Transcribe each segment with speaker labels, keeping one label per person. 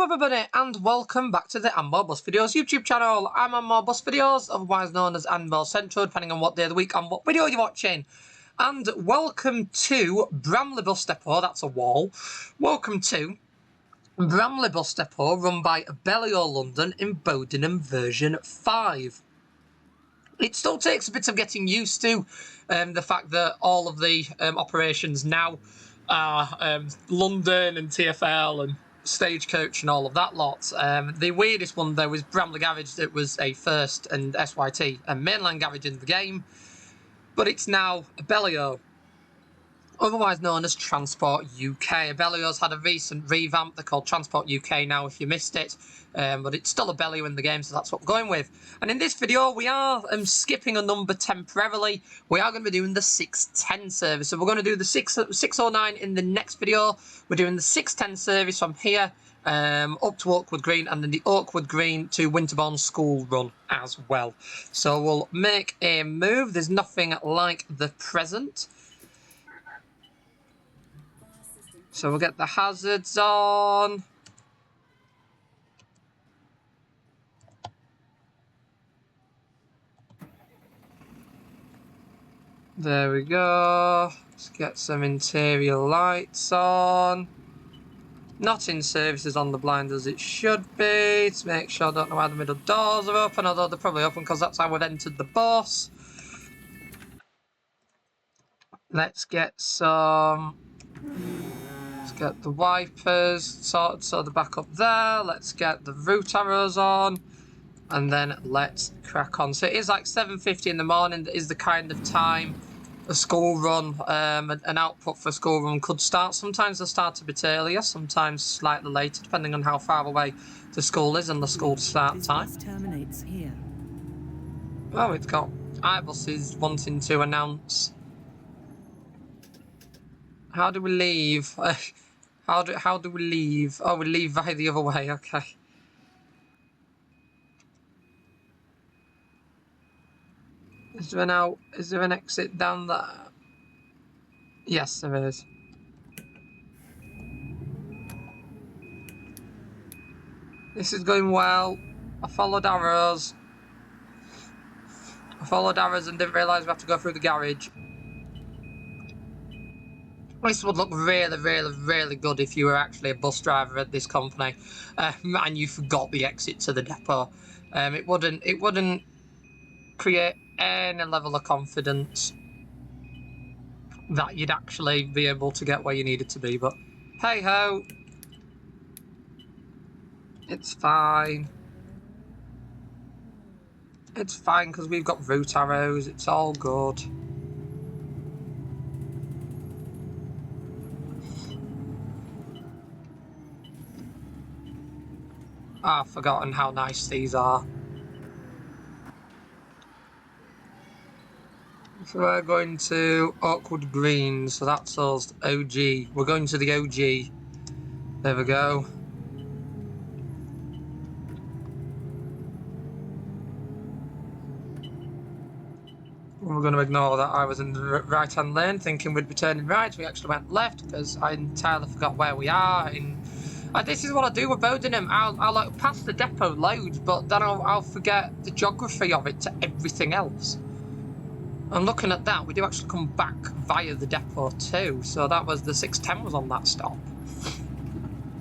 Speaker 1: Hello everybody and welcome back to the More Bus Videos YouTube channel. I'm on More Bus Videos, otherwise known as More Central, depending on what day of the week and what video you're watching. And welcome to Bramley Bus Depot, that's a wall. Welcome to Bramley Bus Depot, run by Abellio London in Bowdenham version 5. It still takes a bit of getting used to the fact that all of the operations now are London and TfL and Stagecoach and all of that lot. The weirdest one though was Bramley Garage. That was a first and SYT and mainline garage in the game, but it's now Abellio, otherwise known as Transport UK. Abellio's had a recent revamp. They're called Transport UK now, if you missed it. But it's still Abellio in the game, so that's what we're going with. And in this video, we are skipping a number temporarily. We are going to be doing the 610 service. So we're going to do the 609 in the next video. We're doing the 610 service from here up to Oakwood Green, and then the Oakwood Green to Winterbourne School Run as well. So we'll make a move. There's nothing like the present. So we'll get the hazards on. There we go. Let's get some interior lights on. Not in services on the blind as it should be. To make sure, I don't know why the middle doors are open, although they're probably open because that's how we've entered the bus. Let's get some... Let's get the wipers sorted so they're back up there. Let's get the route arrows on. And then let's crack on. So it is like 7:50 in the morning. That is the kind of time a school run, an output for a school run could start. Sometimes they start a bit earlier, sometimes slightly later, depending on how far away the school is and the school start time.
Speaker 2: This bus terminates here.
Speaker 1: Oh, it's got iBuses wanting to announce. How do we leave? How do we leave? Oh, we leave via the other way. Okay. Is there an out? Is there an exit down there? Yes, there is. This is going well. I followed arrows. And didn't realise we have to go through the garage. This would look really good if you were actually a bus driver at this company and you forgot the exit to the depot. It wouldn't create any level of confidence that you'd actually be able to get where you needed to be, but hey ho, it's fine. It's fine because we've got route arrows, it's all good. I've forgotten how nice these are. So we're going to Oakwood Green, so that's us, OG. We're going to the OG. There we go. We're going to ignore that I was in the right-hand lane thinking we'd be turning right. We actually went left because I entirely forgot where we are. This is what I do with Bowdenham. I'll like pass the depot loads, but then I'll forget the geography of it to everything else. And looking at that, we do actually come back via the depot too. So that was the 610 was on that stop.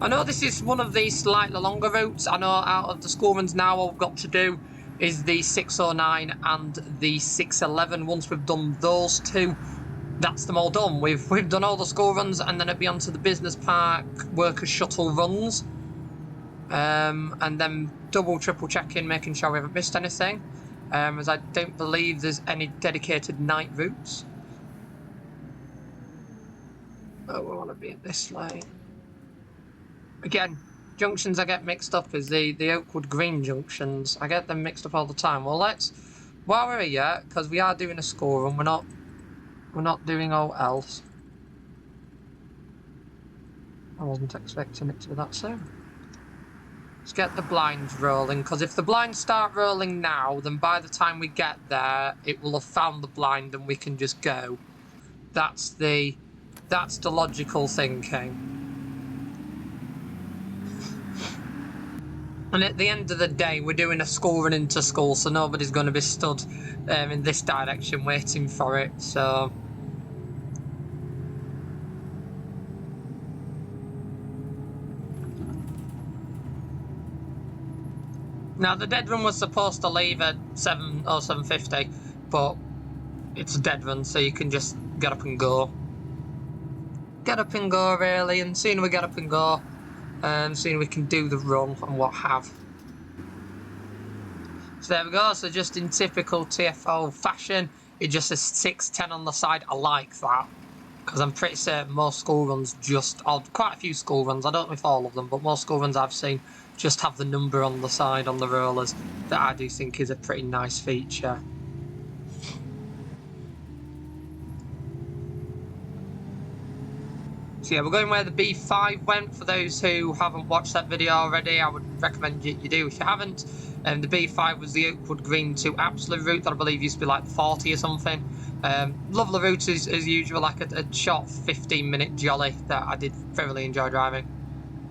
Speaker 1: I know this is one of the slightly longer routes. I know out of the school runs now, all we've got to do is the 609 and the 611. Once we've done those two, that's them all done. We've done all the school runs, and then it'll be on to the business park workers shuttle runs. And then triple checking, making sure we haven't missed anything. As I don't believe there's any dedicated night routes. Oh, we want to be in this lane. Again, junctions I get mixed up is the Oakwood Green junctions. I get them mixed up all the time. Well, while we're here, because we are doing a school run, we're not doing all else. I wasn't expecting it to be that soon. Let's get the blinds rolling, because if the blinds start rolling now, then by the time we get there, it will have found the blind and we can just go. That's the logical thinking. And at the end of the day, we're doing a school run into school, so nobody's going to be stood in this direction waiting for it, so... Now, the Deadrun was supposed to leave at 7 or 7:50, but it's a Deadrun, so you can just get up and go. Get up and go, really, and sooner we get up and go, sooner we can do the run and what have. So there we go, so just in typical TFL fashion, it just says 6:10 on the side. I like that, because I'm pretty certain most school runs quite a few school runs, I don't know if all of them, but most school runs I've seen just have the number on the side on the rollers. That I do think is a pretty nice feature. So yeah, we're going where the B5 went. For those who haven't watched that video already, I would recommend you do if you haven't. The B5 was the Oakwood Green to Absolute route that I believe used to be like 40 or something. Lovely route as usual, like a short 15-minute jolly that I did thoroughly enjoy driving.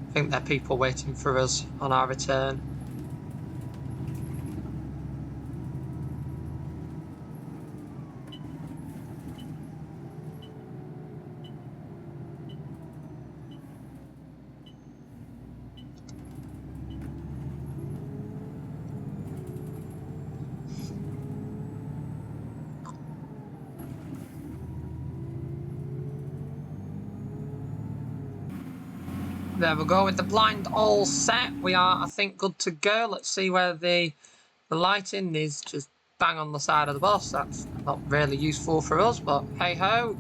Speaker 1: I think there are people waiting for us on our return. There we go, with the blind all set, we are, I think, good to go. Let's see where the lighting is just bang on the side of the bus. That's not really useful for us, but hey-ho.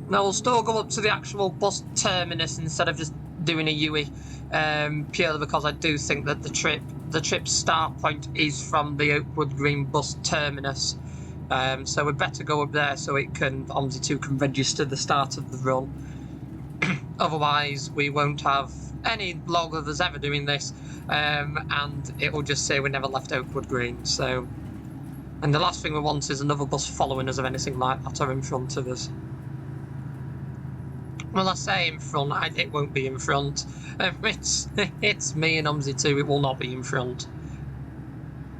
Speaker 1: Now we'll still go up to the actual bus terminus instead of just doing a UE, purely because I do think that the trip start point is from the Oakwood Green bus terminus. So we'd better go up there so it can, OMSI 2 can register the start of the run. Otherwise, we won't have any log of us ever doing this, and it will just say we never left Oakwood Green. So, and the last thing we want is another bus following us or anything like that, or in front of us. Well, I say in front, it won't be in front. It's me and OMSI 2, it will not be in front.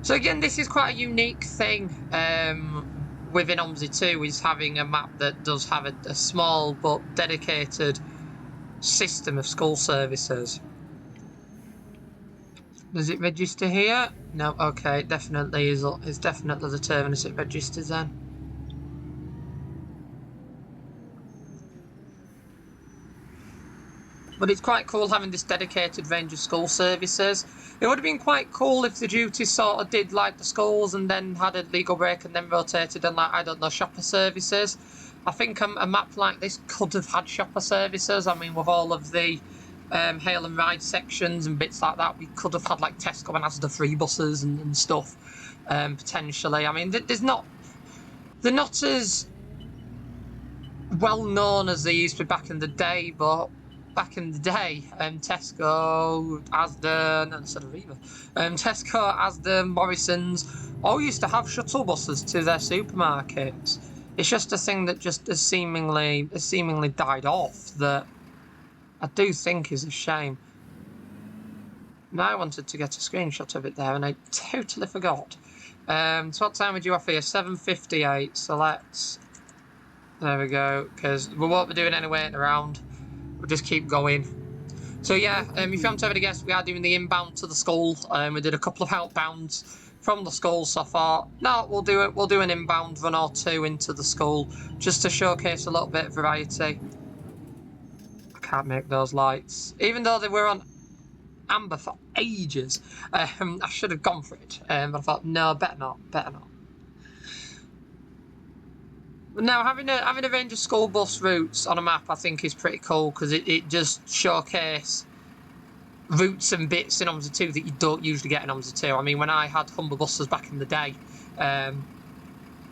Speaker 1: So again, this is quite a unique thing within OMSI 2, is having a map that does have a small but dedicated system of school services. Does it register here? No, okay, it definitely is. It's definitely the terminus it registers then. But it's quite cool having this dedicated range of school services. It would have been quite cool if the duties sort of did like the schools and then had a legal break and then rotated and, like, I don't know, shopper services. I think a map like this could have had shopper services. I mean, with all of the hail and ride sections and bits like that, we could have had like Tesco and Asda free buses and stuff, potentially. I mean, they're not as well known as they used to be back in the day, but back in the day, Tesco, Asda, no, instead of Viva, Tesco, Asda, Morrison's all used to have shuttle buses to their supermarkets. It's just a thing that just has seemingly died off, that I do think is a shame. Now I wanted to get a screenshot of it there and I totally forgot. So what time would you offer here? 7:58, so let's... There we go, because we won't be doing any waiting around. We'll just keep going. So yeah, if you haven't already guessed, we are doing the inbound to the school. We did a couple of outbounds from the school, so I thought, no, we'll do an inbound run or two into the school, just to showcase a little bit of variety. I can't make those lights. Even though they were on amber for ages, I should have gone for it. But I thought, no, better not. Now, having a range of school bus routes on a map, I think, is pretty cool, because it just showcases routes and bits in OMSI 2 that you don't usually get in OMSI 2. I mean, when I had Humber buses back in the day,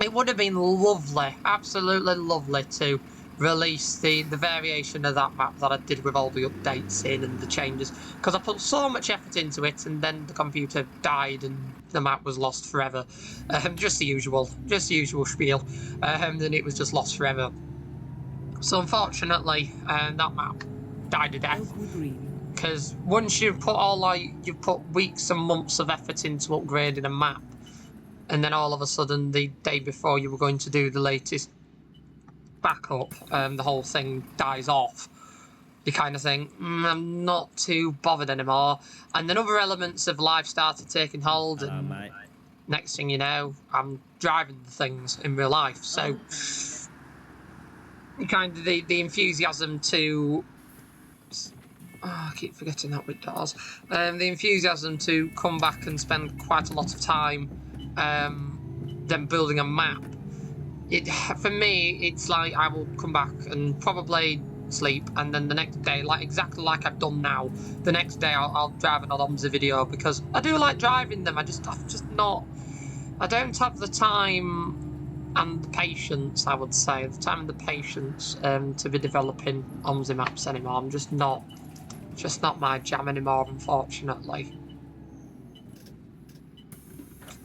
Speaker 1: it would have been lovely, absolutely lovely, to release the variation of that map that I did with all the updates in and the changes, because I put so much effort into it and then the computer died and the map was lost forever. Just the usual spiel, and it was just lost forever. So unfortunately, that map died a death. Because once you've put you've put weeks and months of effort into upgrading a map, and then all of a sudden the day before you were going to do the latest backup, the whole thing dies off. You kind of think, I'm not too bothered anymore. And then other elements of life started taking hold, and next thing you know, I'm driving the things in real life. So, kind of the enthusiasm to... Oh, I keep forgetting that with doors. The enthusiasm to come back and spend quite a lot of time then building a map. For me, it's like I will come back and probably sleep, and then the next day, exactly like I've done now, the next day I'll drive another OMSI video, because I do like driving them. I don't have the time and the patience, I would say, the patience to be developing OMSI maps anymore. I'm just not my jam anymore, unfortunately.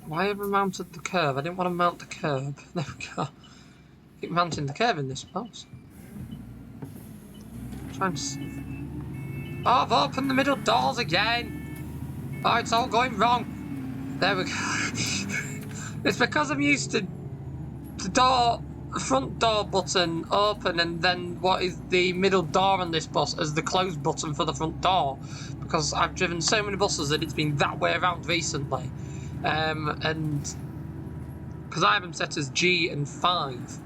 Speaker 1: Why have I mounted the curve? I didn't want to mount the curve. There we go. Keep mounting the curve in this box. Trying to... Oh, I've opened the middle doors again. Oh, it's all going wrong. There we go. It's because I'm used to the front door button open, and then what is the middle door on this bus as the close button for the front door, because I've driven so many buses that it's been that way around recently. And because I have them set as G and 5,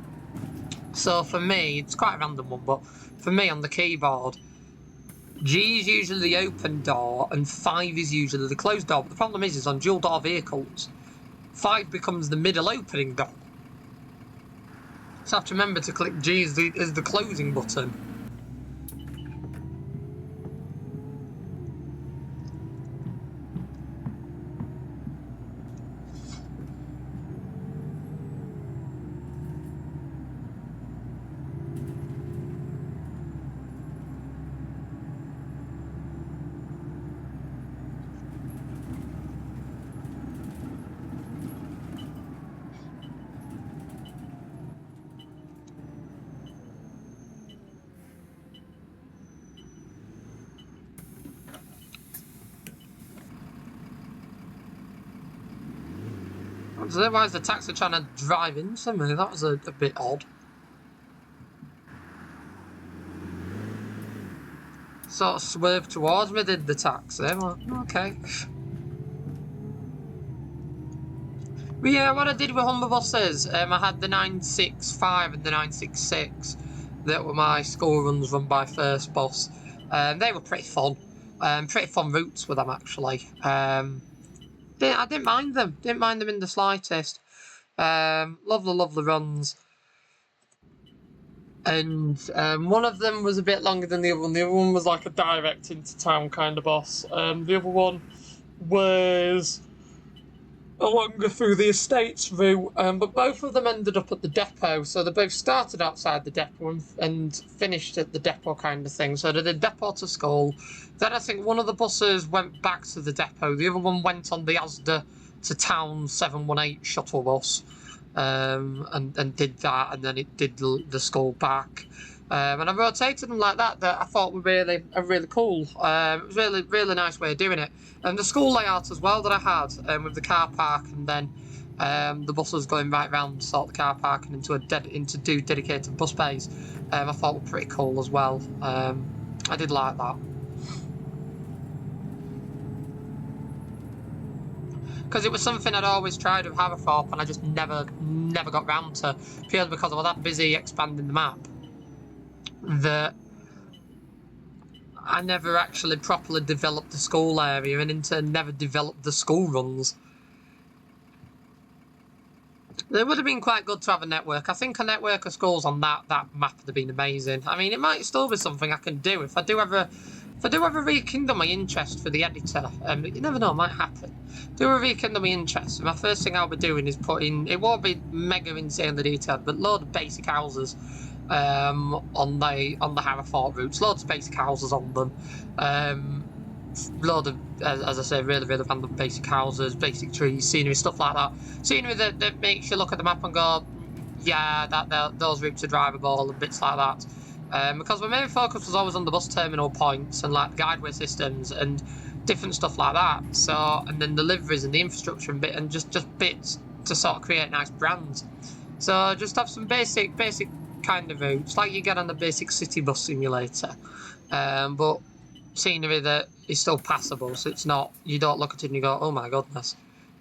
Speaker 1: so for me it's quite a random one, but for me on the keyboard, G is usually the open door and 5 is usually the closed door. But the problem is on dual door vehicles, 5 becomes the middle opening door, so I have to remember to click G as the closing button. Why is the taxi trying to drive into me? That was a bit odd. Sort of swerved towards me, did the taxi? I'm like, okay. But yeah, what I did with Humber buses, I had the 965 and the 966 that were my school runs run by First Bus. They were pretty fun. Pretty fun routes with them, actually. I didn't mind them. Didn't mind them in the slightest. Lovely runs. And one of them was a bit longer than the other one. The other one was like a direct into town kind of bus. The other one was a longer through the estates route. But both of them ended up at the depot. So they both started outside the depot and finished at the depot kind of thing. So they did depot to school. Then I think one of the buses went back to the depot. The other one went on the Asda to town 718 shuttle bus. And did that, and then it did the school back. And I rotated them like that I thought were really cool. It was really nice way of doing it. And the school layout as well that I had, with the car park, and then the buses going right round sort of the car park and into two dedicated bus bays, I thought were pretty cool as well. I did like that. Because it was something I'd always tried with Haverthorpe, and I just never got round to, purely because I was that busy expanding the map that I never actually properly developed the school area, and in turn never developed the school runs. It would have been quite good to have a network. I think a network of schools on that map would have been amazing. I mean, it might still be something I can do if I do ever rekindle my interest for the editor. You never know, it might happen. Do a rekindle my interest. My first thing I'll be doing is putting, it won't be mega insanely detailed, but load of basic houses on the Haverthorpe routes. Loads of basic houses on them. Load of, as I say, really random basic houses, basic trees, scenery, stuff like that. Scenery that makes you look at the map and go, yeah, those routes are drivable and bits like that. Because my main focus was always on the bus terminal points and like the guideway systems and different stuff like that. So, and then the liveries and the infrastructure and just bits to sort of create nice brands. So just have some basic kind of routes like you get on the basic city bus simulator, but scenery that is still passable. So it's not, you don't look at it and you go, oh my goodness.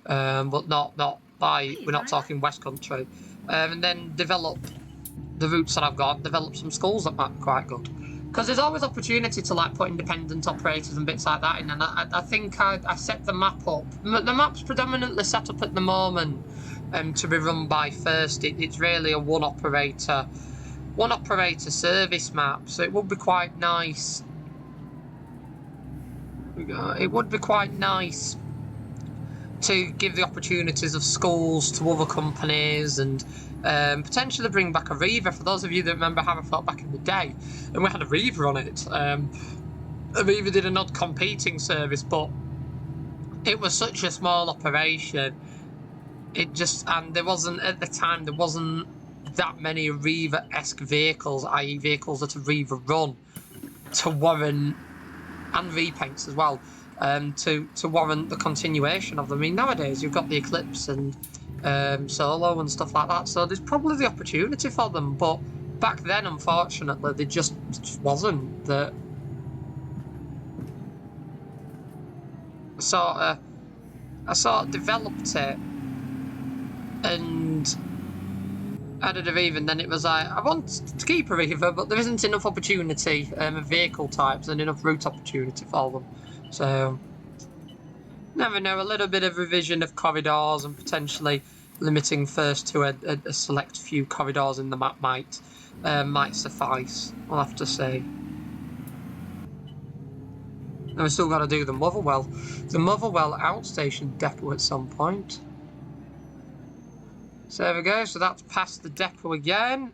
Speaker 1: But not like, we're not talking West Country. And then develop the routes that I've got, develop some schools that might be quite good. Because there's always opportunity to like put independent operators and bits like that in, and I think I set the map up. The map's predominantly set up at the moment to be run by First. It's really a one operator service map, so it would be quite nice. It would be quite nice to give the opportunities of schools to other companies and potentially bring back a Reaver. For those of you that remember Haverford back in the day, and we had a Reaver on it. A Reaver did an odd competing service, but it was such a small operation. It just, and there wasn't, at the time, there wasn't that many Reaver-esque vehicles, i.e. vehicles that a Reaver run, to warrant, and repaints as well, to warrant the continuation of them. I mean, nowadays you've got the Eclipse and Solo and stuff like that, so there's probably the opportunity for them, but back then, unfortunately, there just wasn't. I sort of developed it and added a Reaver, and then it was like, I want to keep a Reaver, but there isn't enough opportunity of vehicle types and enough route opportunity for them. So, never know, a little bit of revision of corridors and potentially limiting First to a select few corridors in the map might suffice, I'll have to say. And we've still got to do the Motherwell outstation depot at some point. So there we go, so that's past the depot again.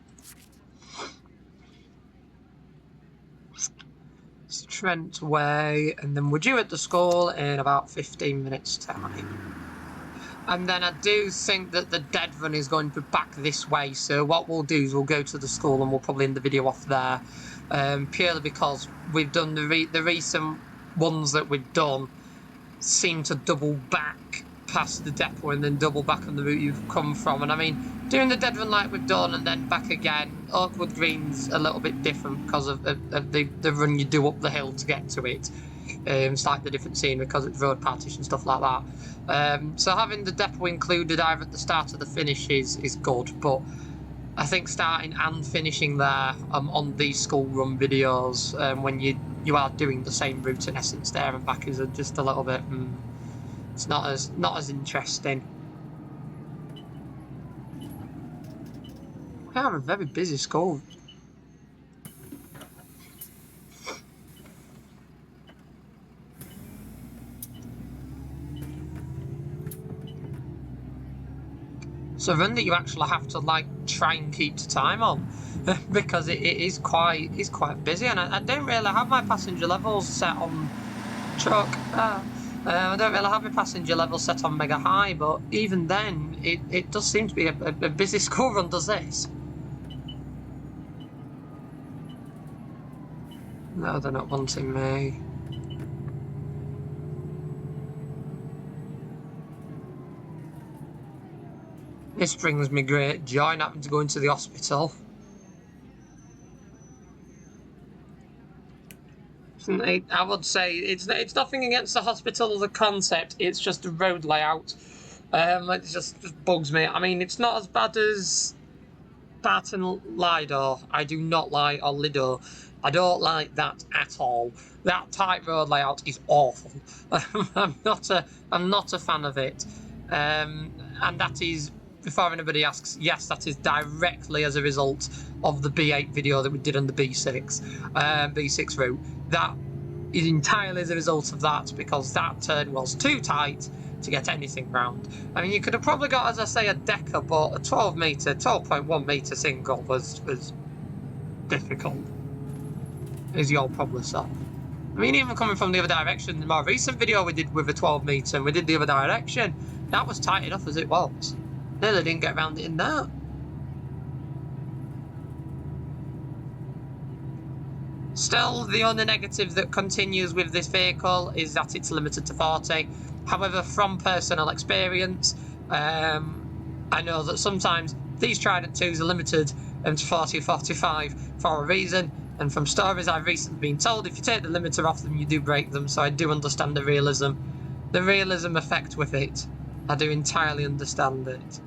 Speaker 1: It's Trent Way, and then we're due at the school in about 15 minutes time. And then I do think that the Deadrun is going to be back this way, so what we'll do is we'll go to the school and we'll probably end the video off there. Purely because we've done the recent ones that we've done seem to double back past the depot and then double back on the route you've come from. And I mean, doing the Deadrun like we've done and then back again, Oakwood Green's a little bit different because of the run you do up the hill to get to it. Slightly different scenery because it's road partition, stuff like that. So having the depot included either at the start or the finish is good, but I think starting and finishing there on these school run videos when you are doing the same route in essence there and back is just a little bit it's not as interesting. We have a very busy school. It's a run that you actually have to like try and keep to time on because it is quite busy, and I don't really have my passenger levels set on truck. I don't really have my passenger level set on mega high, but even then, it does seem to be a busy school run, does this? No, they're not wanting me. This brings me great joy, not having to go into the hospital. I would say it's nothing against the hospital as a concept. It's just a road layout. It just bugs me. I mean, it's not as bad as Barton Lido. I do not like, or Lido. I don't like that at all. That type road layout is awful. I'm not a fan of it. And that is, before anybody asks, yes, that is directly as a result of the B8 video that we did on the B6 route. That is entirely as a result of that, because that turn was too tight to get anything round. I mean, you could have probably got, as I say, a decker, but a 12.1 metre single was difficult, as you'll probably saw. I mean, even coming from the other direction, the more recent video we did with a 12 metre and we did the other direction, that was tight enough as it was. Nearly didn't get around it in that. Still, the only negative that continues with this vehicle is that it's limited to 40. However, from personal experience, I know that sometimes these Trident 2s are limited to 40 or 45 for a reason, and from stories I've recently been told, if you take the limiter off them, you do break them, so I do understand the realism effect with it. I do entirely understand it.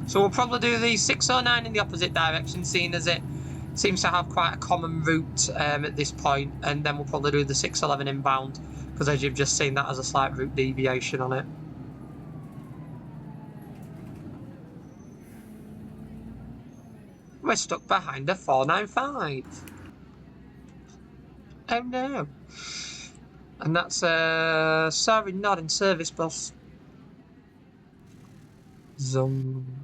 Speaker 1: So we'll probably do the 609 in the opposite direction, seeing as it seems to have quite a common route at this point, and then we'll probably do the 611 inbound, because as you've just seen, that has a slight route deviation on it. We're stuck behind a 495. Oh no. And that's a sorry, not in service bus. Zoom.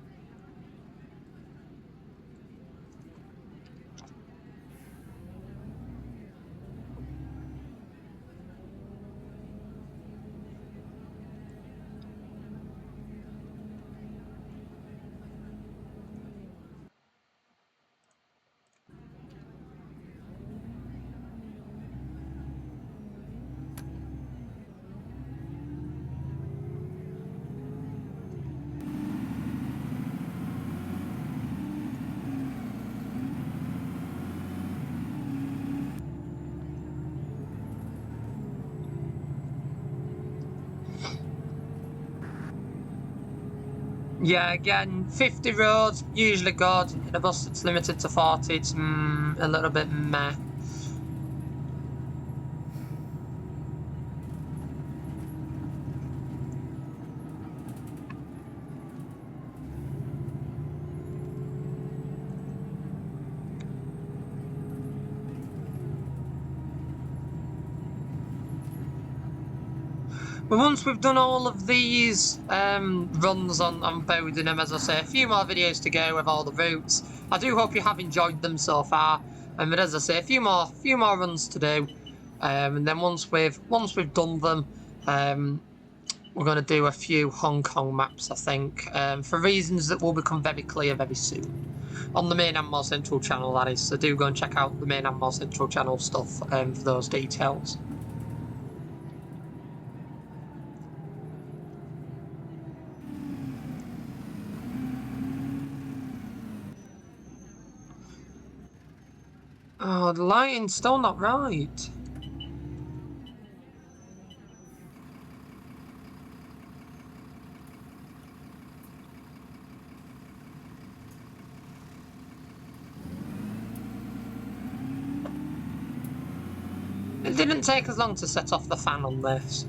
Speaker 1: Yeah, again, 50 roads, usually good. In a bus that's limited to 40, it's a little bit meh. But once we've done all of these runs on Bowdenham, as I say, a few more videos to go with all the routes. I do hope you have enjoyed them so far. But as I say, a few more runs to do, and then once we've done them, we're going to do a few Hong Kong maps, I think, for reasons that will become very clear very soon on the main and more central channel. That is, so do go and check out the main and more central channel stuff for those details. Oh, the lighting's still not right. It didn't take as long to set off the fan on this.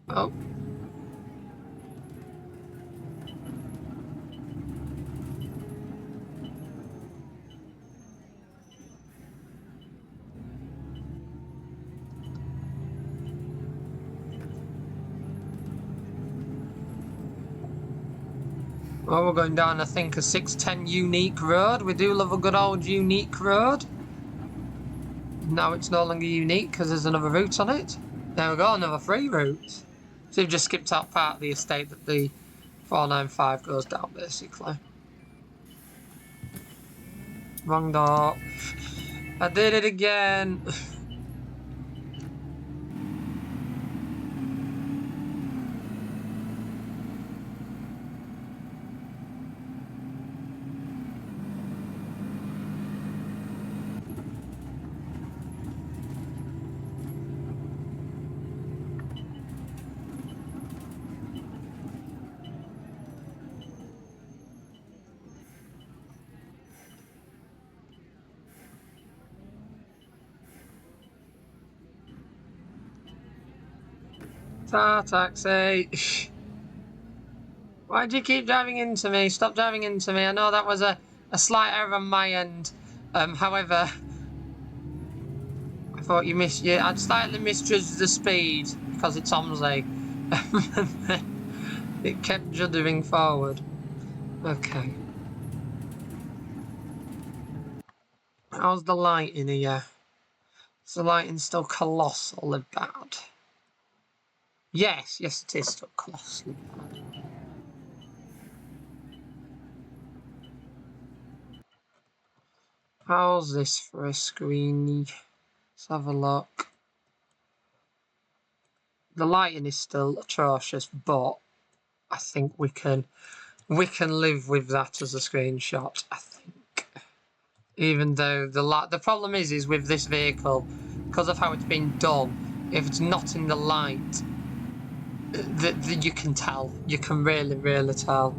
Speaker 1: Oh. Well, we're going down, I think, a 610 unique road. We do love a good old unique road. Now it's no longer unique because there's another route on it. There we go, another free route. So you've just skipped out part of the estate that the 495 goes down, basically. Wrong door. I did it again. Taxi. Why do you keep driving into me? Stop driving into me. I know that was a slight error on my end. However, I thought I'd slightly misjudged the speed because it's OMSI. It kept juddering forward. Okay. How's the light in here? Is the lighting still colossally bad? Yes, it is still colossally bad. How's this for a screen? Let's have a look. The lighting is still atrocious, but I think we can live with that as a screenshot, I think. Even though the problem is with this vehicle, because of how it's been done, if it's not in the light, you can tell. You can really tell.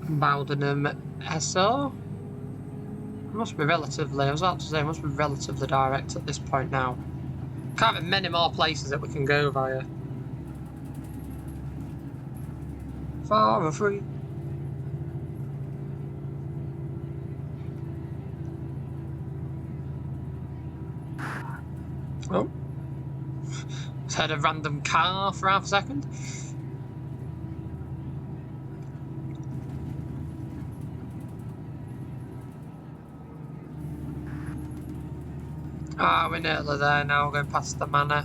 Speaker 1: Bowdenham SO? It must be relatively, I was about to say, it must be relatively direct at this point now. Can't have many more places that we can go via. Far and free. Oh. Just heard a random car for half a second. Ah, we're nearly there now, we're going past the manor.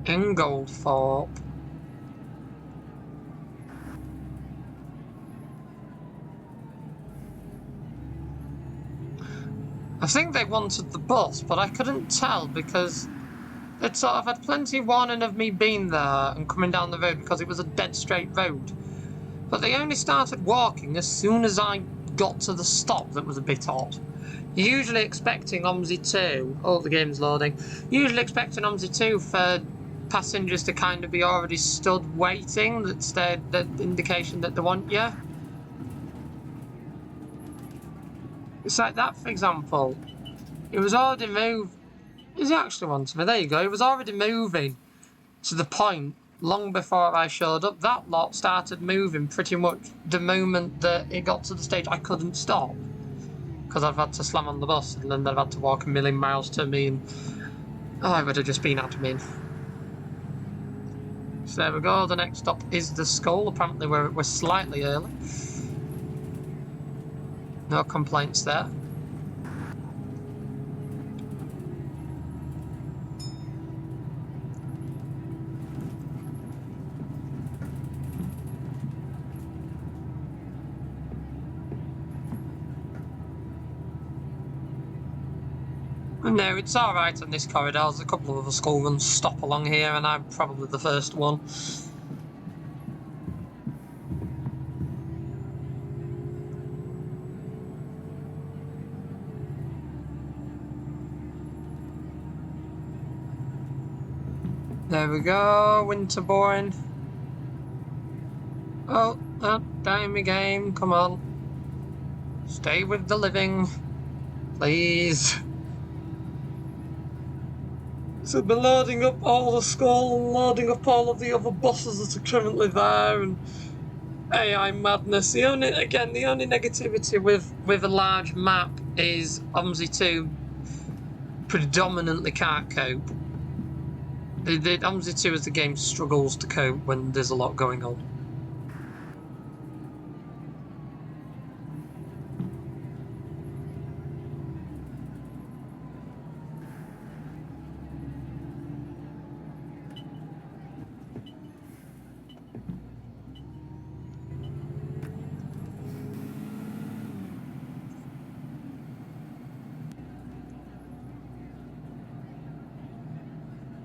Speaker 1: In Goldthorpe. I think they wanted the bus, but I couldn't tell because it sort of had plenty of warning of me being there and coming down the road because it was a dead straight road. But they only started walking as soon as I got to the stop. That was a bit odd. Usually expecting OMSI 2, oh the game's loading, usually expecting OMSI 2 for passengers to kind of be already stood waiting, that's the indication that they want you. It's like that, for example. It was already moved. Is he actually wanting me? There you go. It was already moving to the point long before I showed up. That lot started moving pretty much the moment that it got to the stage I couldn't stop. Because I've had to slam on the bus and then they've had to walk a million miles to me and I would have just been admin. So there we go, the next stop is the Skull. Apparently we're slightly early. No complaints there. No, it's alright on this corridor. There's a couple of other school runs stop along here and I'm probably the first one. There we go, Winterbourne. Oh, damn game, come on. Stay with the living, please. So they're loading up all the Skull and loading up all of the other buses that are currently there and AI madness. The only negativity with a large map is OMSI 2 predominantly can't cope. The OMSI 2 as the game struggles to cope when there's a lot going on.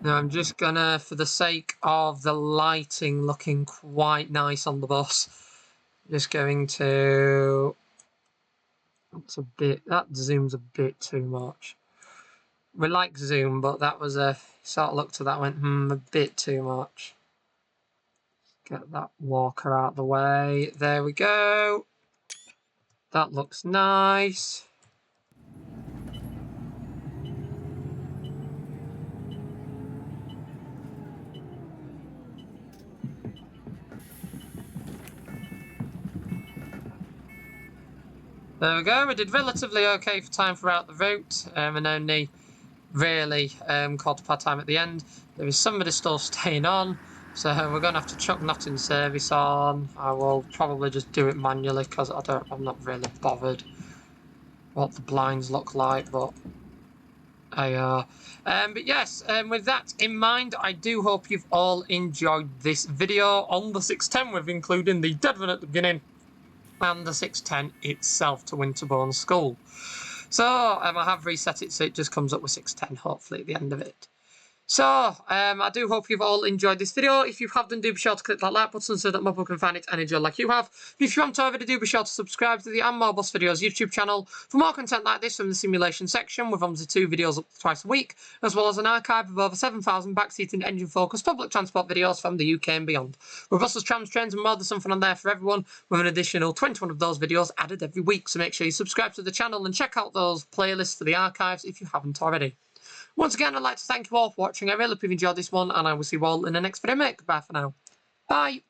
Speaker 1: Now I'm just gonna, for the sake of the lighting looking quite nice on the bus, just going to, that zoom's a bit too much. We like zoom, but that was a, sort of looked at that went, a bit too much. Get that walker out the way, there we go. That looks nice. There we go. We did relatively okay for time throughout the route, and only really called part time at the end. There is somebody still staying on, so we're going to have to chuck not in service on. I will probably just do it manually because I'm not really bothered what the blinds look like, but but yes, with that in mind, I do hope you've all enjoyed this video on the 610, with including the Deadrun at the beginning and the 610 itself to Winterbourne School. So I have reset it so it just comes up with 610 hopefully at the end of it. So, I do hope you've all enjoyed this video. If you have, then do be sure to click that like button so that more people can find it and enjoy like you have. If you haven't already, do be sure to subscribe to the And More Bus Videos YouTube channel for more content like this from the simulation section, with OMSI 2 videos up to twice a week, as well as an archive of over 7,000 backseating engine-focused public transport videos from the UK and beyond. With buses, trams, trains and more, there's something on there for everyone, with an additional 21 of those videos added every week. So make sure you subscribe to the channel and check out those playlists for the archives if you haven't already. Once again, I'd like to thank you all for watching. I really hope you've enjoyed this one, and I will see you all in the next video, mate. Goodbye for now. Bye.